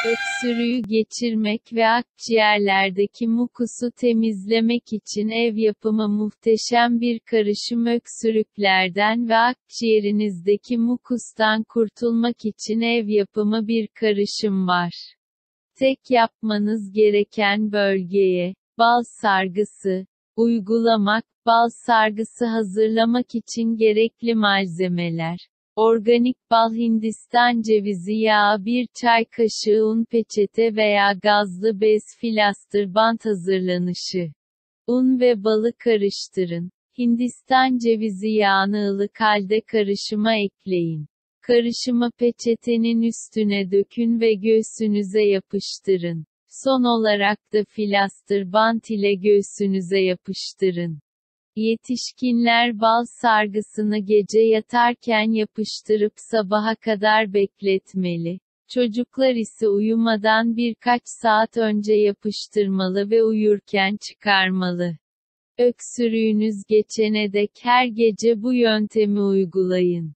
Öksürüğü geçirmek ve akciğerlerdeki mukusu temizlemek için ev yapımı muhteşem bir karışım. Öksürüklerden ve akciğerinizdeki mukustan kurtulmak için ev yapımı bir karışım var. Tek yapmanız gereken bölgeye bal sargısı uygulamak. Bal sargısı hazırlamak için gerekli malzemeler: organik bal, Hindistan cevizi yağı, 1 çay kaşığı un, peçete veya gazlı bez, filastır bant. Hazırlanışı: un ve balı karıştırın. Hindistan cevizi yağını ılık halde karışıma ekleyin. Karışımı peçetenin üstüne dökün ve göğsünüze yapıştırın. Son olarak da filastır bant ile göğsünüze yapıştırın. Yetişkinler bal sargısını gece yatarken yapıştırıp sabaha kadar bekletmeli. Çocuklar ise uyumadan birkaç saat önce yapıştırmalı ve uyurken çıkarmalı. Öksürüğünüz geçene dek her gece bu yöntemi uygulayın.